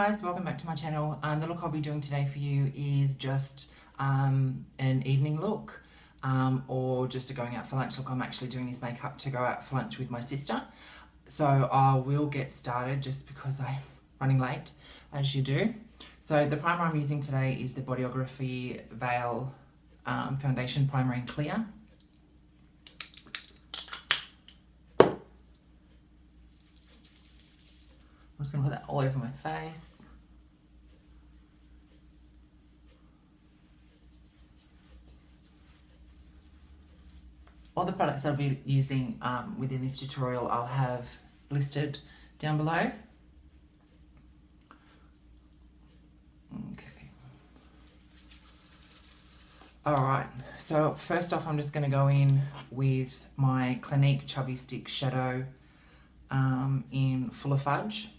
guys, welcome back to my channel. The look I'll be doing today for you is just an evening look or just a going out for lunch look. I'm actually doing this makeup to go out for lunch with my sister. So I will get started just because I'm running late, as you do. So the primer I'm using today is the Bodyography Veil Foundation Primer in Clear. I'm just going to put that all over my face. All the products I'll be using within this tutorial I'll have listed down below. Okay. Alright, so first off I'm just going to go in with my Clinique Chubby Stick Shadow in Full of Fudge.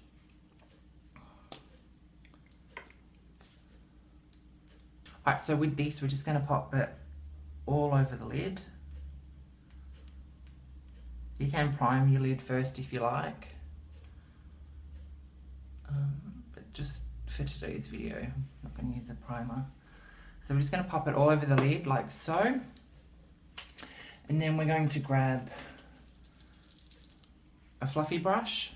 Alright, so with this we're just going to pop it all over the lid. You can prime your lid first if you like, but just for today's video I'm not going to use a primer. So we're just going to pop it all over the lid like so, and then we're going to grab a fluffy brush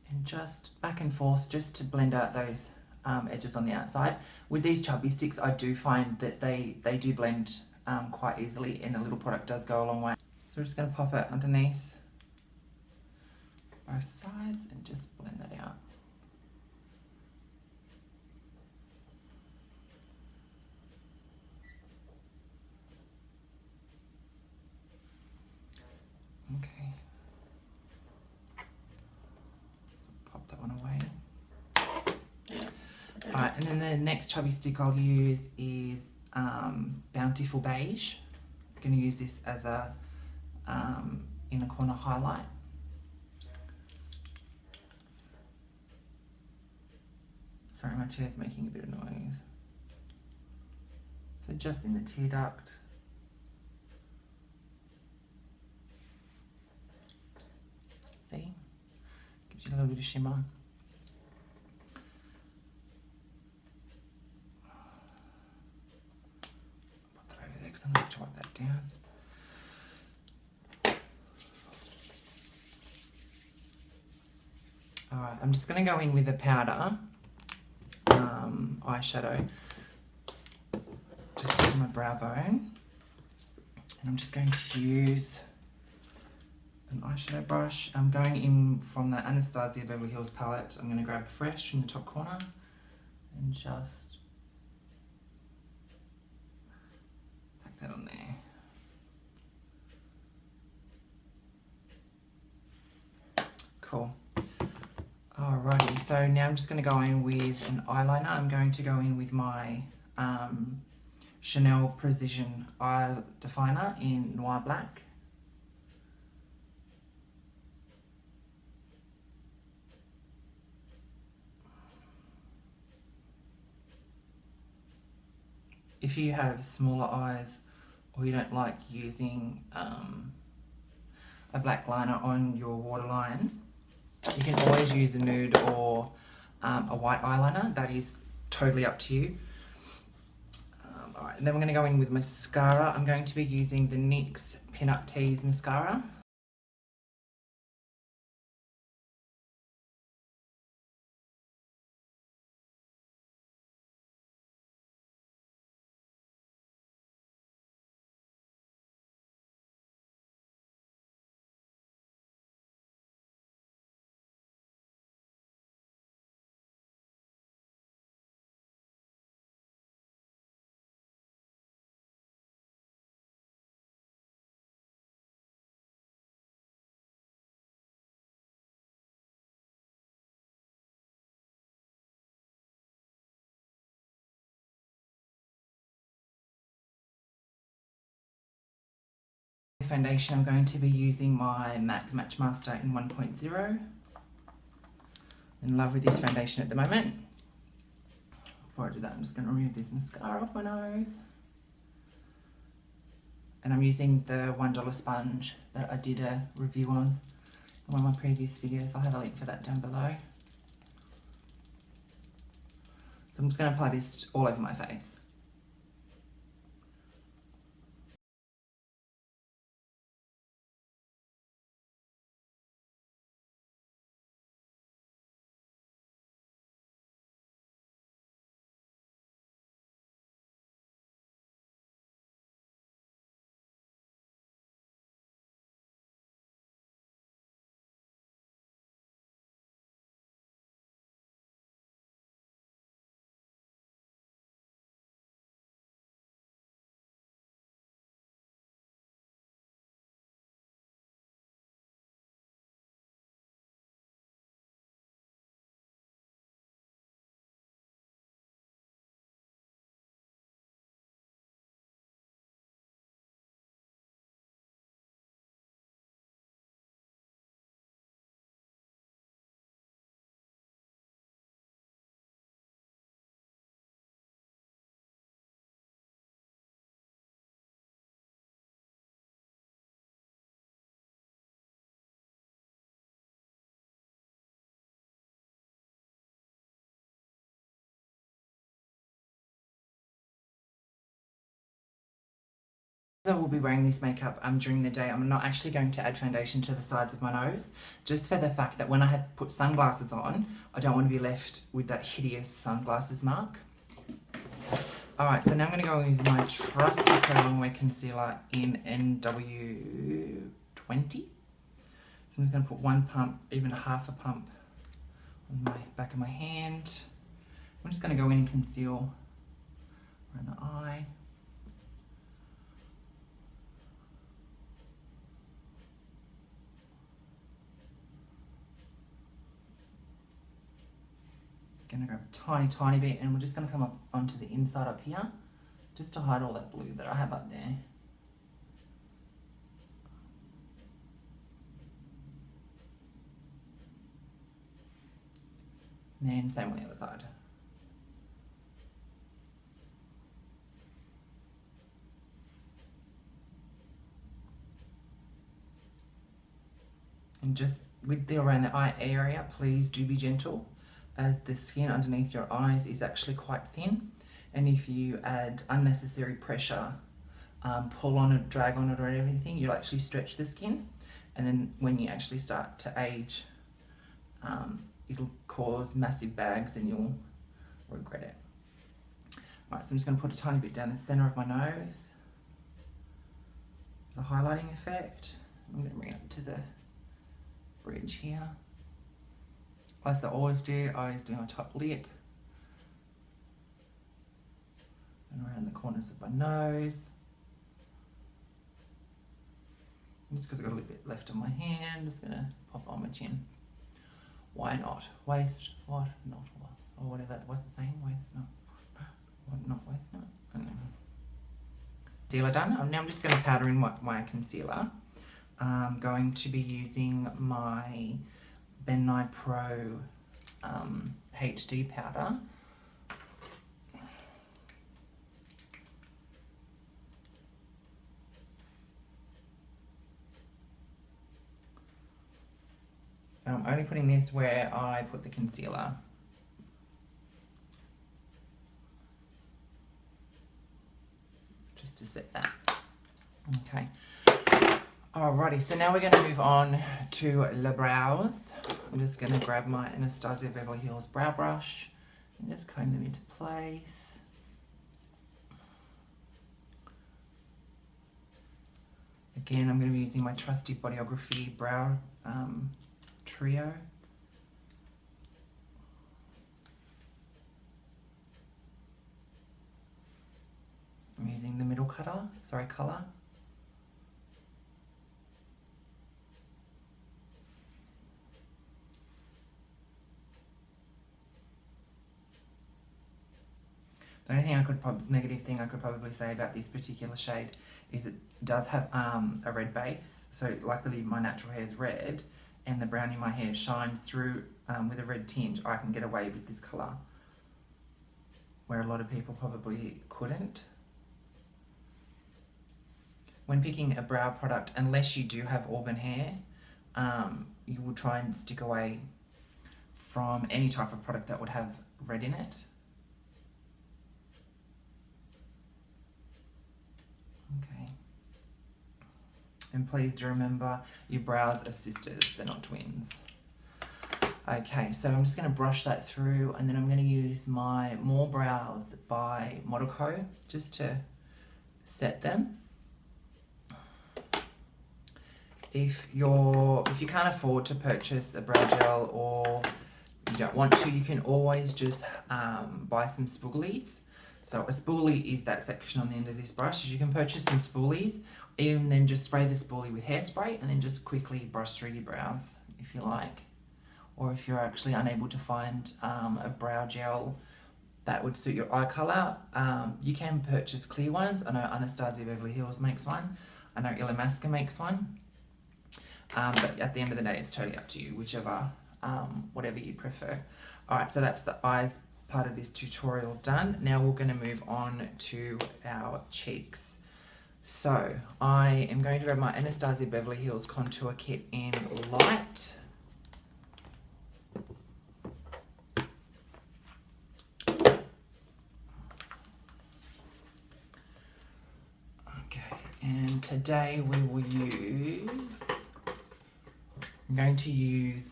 and just back and forth just to blend out those edges on the outside. With these chubby sticks I do find that they do blend quite easily, and a little product does go a long way. So we're just going to pop it underneath both sides and just blend that out. Okay. Pop that one away. Alright, and then the next chubby stick I'll use is Bountiful Beige. I'm going to use this as a inner corner highlight. Sorry, my chair's making a bit of noise. So just in the tear duct. See? Gives you a little bit of shimmer. Put that over there because I'm going to have to wipe that down. Alright, I'm just going to go in with a powder eyeshadow just on my brow bone, and I'm just going to use an eyeshadow brush. I'm going in from the Anastasia Beverly Hills palette. I'm going to grab Fresh from the top corner and just pack that on there. Cool. Alrighty, so now I'm just going to go in with an eyeliner. I'm going to go in with my Chanel Precision Eye Definer in Noir Black. If you have smaller eyes or you don't like using a black liner on your waterline, you can always use a nude or a white eyeliner. That is totally up to you. Alright, and then we're going to go in with mascara. I'm going to be using the NYX Pin-Up Tease mascara. Foundation, I'm going to be using my MAC Matchmaster in 1.0. In love with this foundation at the moment. Before I do that, I'm just going to remove this mascara off my nose. And I'm using the $1 sponge that I did a review on in one of my previous videos. I'll have a link for that down below. So I'm just going to apply this all over my face. I will be wearing this makeup during the day. I'm not actually going to add foundation to the sides of my nose, just for the fact that when I have put sunglasses on, I don't want to be left with that hideous sunglasses mark. Alright, so now I'm going to go with my trusty Prolongwear concealer in NW20. So I'm just going to put one pump, even half a pump, on my back of my hand. I'm just going to go in and conceal around the eye. Going to grab a tiny bit, and we're just going to come up onto the inside up here, just to hide all that blue that I have up there. And then same on the other side. And just with the around the eye area, please do be gentle, as the skin underneath your eyes is actually quite thin, and if you add unnecessary pressure, pull on it, drag on it or anything, you'll actually stretch the skin, and then when you actually start to age, it'll cause massive bags and you'll regret it. Alright, so I'm just going to put a tiny bit down the centre of my nose, the highlighting effect. I'm going to bring it up to the bridge here. As I always do my top lip and around the corners of my nose. And just because I've got a little bit left on my hand, I'm just going to pop it on my chin. Why not? Waste, what, not, what, or whatever. What's the saying? Waste, not, what, not, waste, not. I don't know. Concealer done. Now I'm just going to powder in my concealer. I'm going to be using my Ben Nye Pro HD powder. And I'm only putting this where I put the concealer. Just to set that. Okay. Alrighty, so now we're going to move on to the brows. I'm just going to grab my Anastasia Beverly Hills brow brush and just comb them into place. Again, I'm going to be using my trusty Bodyography brow trio. I'm using the middle colour. The only thing negative thing I could probably say about this particular shade is it does have a red base. So luckily my natural hair is red, and the brown in my hair shines through with a red tinge. I can get away with this colour, where a lot of people probably couldn't. When picking a brow product, unless you do have auburn hair, you will try and stick away from any type of product that would have red in it. And please do remember, your brows are sisters, they're not twins. Okay, so I'm just going to brush that through, and then I'm going to use my More Brows by ModelCo just to set them. If you can't afford to purchase a brow gel, or you don't want to, you can always just buy some spoolies. So a spoolie is that section on the end of this brush. You can purchase some spoolies, and then just spray the spoolie with hairspray, and then just quickly brush through your brows if you like. Or if you're actually unable to find a brow gel that would suit your eye colour, you can purchase clear ones. I know Anastasia Beverly Hills makes one. I know Illamasqua makes one. But at the end of the day, it's totally up to you, whichever, whatever you prefer. Alright, so that's the eyes part of this tutorial done. Now we're going to move on to our cheeks. So I am going to grab my Anastasia Beverly Hills Contour Kit in Light. And today we will use, I'm going to use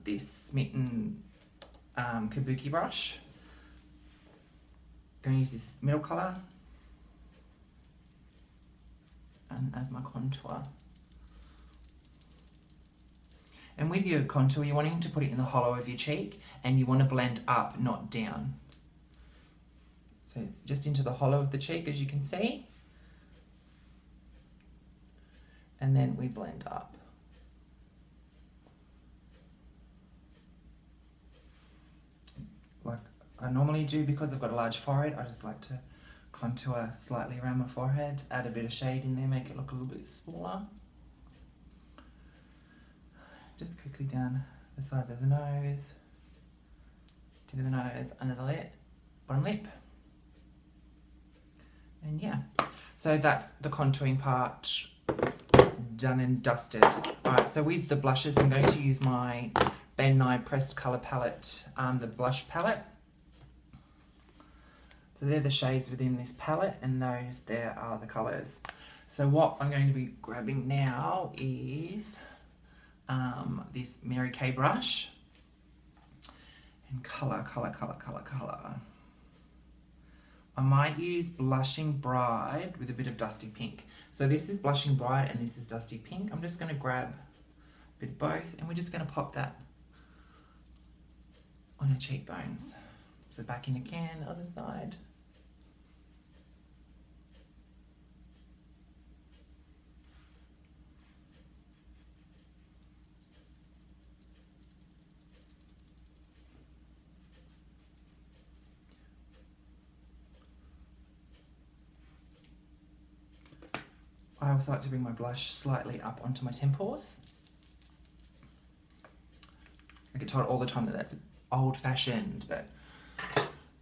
this Smitten Kabuki brush. I'm going to use this middle colour and as my contour. And with your contour, you're wanting to put it in the hollow of your cheek, and you want to blend up, not down. So just into the hollow of the cheek, as you can see. And then we blend up. Like I normally do, because I've got a large forehead, I just like to contour slightly around my forehead, add a bit of shade in there, make it look a little bit smaller. Just quickly down the sides of the nose, tip of the nose, under the lip, bottom lip. And yeah, so that's the contouring part done and dusted. Alright, so with the blushes, I'm going to use my Ben Nye Pressed Colour Palette, the blush palette. So they're the shades within this palette, and those there are the colours. So what I'm going to be grabbing now is this Mary Kay brush, and colour. I might use Blushing Bride with a bit of Dusty Pink. So this is Blushing Bride and this is Dusty Pink. I'm just going to grab a bit of both, and we're just going to pop that on her cheekbones. So back in again, other side. I also like to bring my blush slightly up onto my temples. I get told all the time that that's old-fashioned, but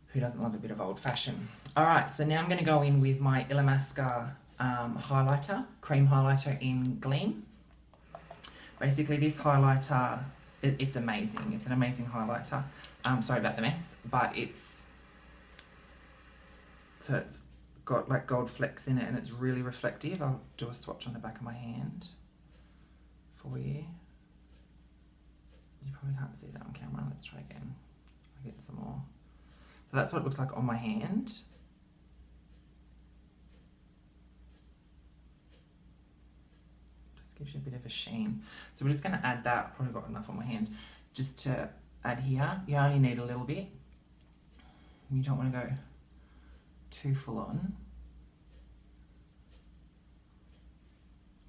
who doesn't love a bit of old-fashioned? Alright, so now I'm going to go in with my Illamasqua highlighter, cream highlighter in Gleam. Basically this highlighter, it's amazing. It's an amazing highlighter. Sorry about the mess, but it's got like gold flecks in it, and it's really reflective. I'll do a swatch on the back of my hand for you. You probably can't see that on camera. Let's try again. I'll get some more. So that's what it looks like on my hand. Just gives you a bit of a sheen. So we're just going to add that. Probably got enough on my hand. Just to add here. You only need a little bit. You don't want to go too full on.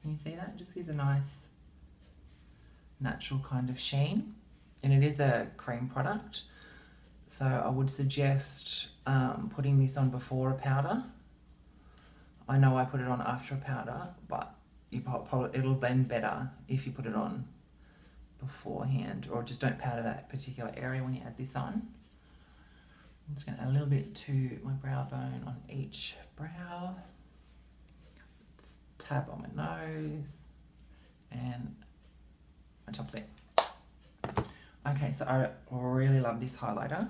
Can you see that? It just gives a nice natural kind of sheen, and it is a cream product, so I would suggest putting this on before a powder. I know I put it on after a powder, but it'll blend better if you put it on beforehand, or just don't powder that particular area when you add this on. I'm just going to add a little bit to my brow bone on each brow. Let's tap on my nose and my top lip. Okay, so I really love this highlighter.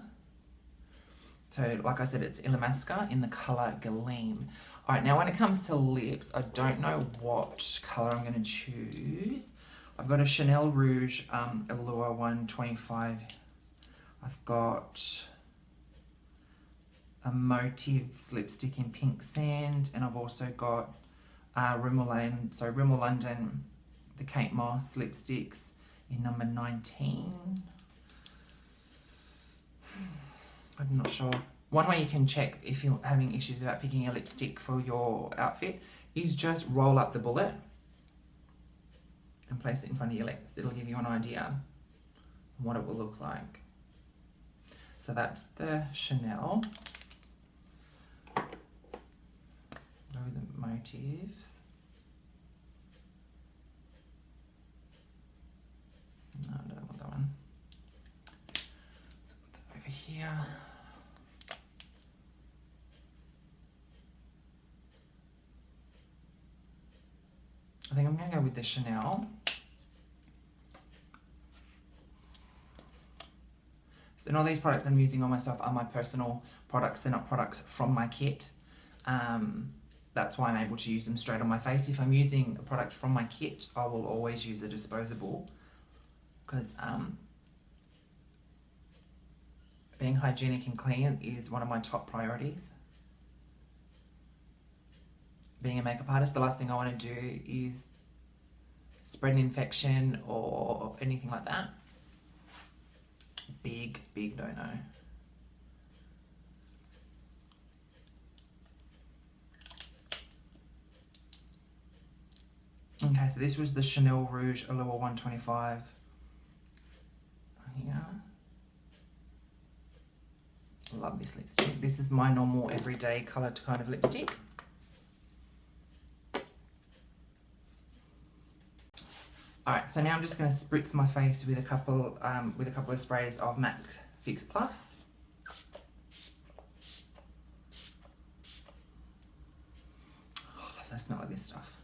So like I said, it's Illamasqua in the colour Gleam. All right, now when it comes to lips, I don't know what color I'm going to choose. I've got a Chanel Rouge Allure 125. I've got a Motives lipstick in Pink Sand, and I've also got Rimmel London, the Kate Moss lipsticks in number 19. I'm not sure. One way you can check if you're having issues about picking a lipstick for your outfit is just roll up the bullet and place it in front of your lips. It'll give you an idea of what it will look like. So that's the Chanel. Go with the Motives. No, I don't want that one. So put that over here. I think I'm going to go with the Chanel. So, and all these products I'm using on myself are my personal products. They're not products from my kit. That's why I'm able to use them straight on my face. If I'm using a product from my kit, I will always use a disposable, because being hygienic and clean is one of my top priorities. Being a makeup artist, the last thing I want to do is spread an infection or anything like that. Big no-no. Okay, so this was the Chanel Rouge Allure 125. Here. Love this lipstick. This is my normal everyday coloured kind of lipstick. Alright, so now I'm just going to spritz my face with a couple of sprays of MAC Fix Plus. Oh, I love the smell of this stuff.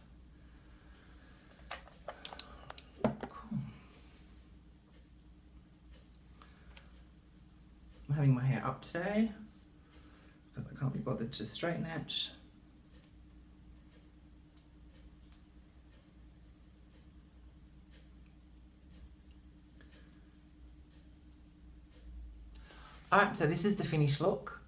Cool. I'm having my hair up today because I can't be bothered to straighten it. Alright, so this is the finished look.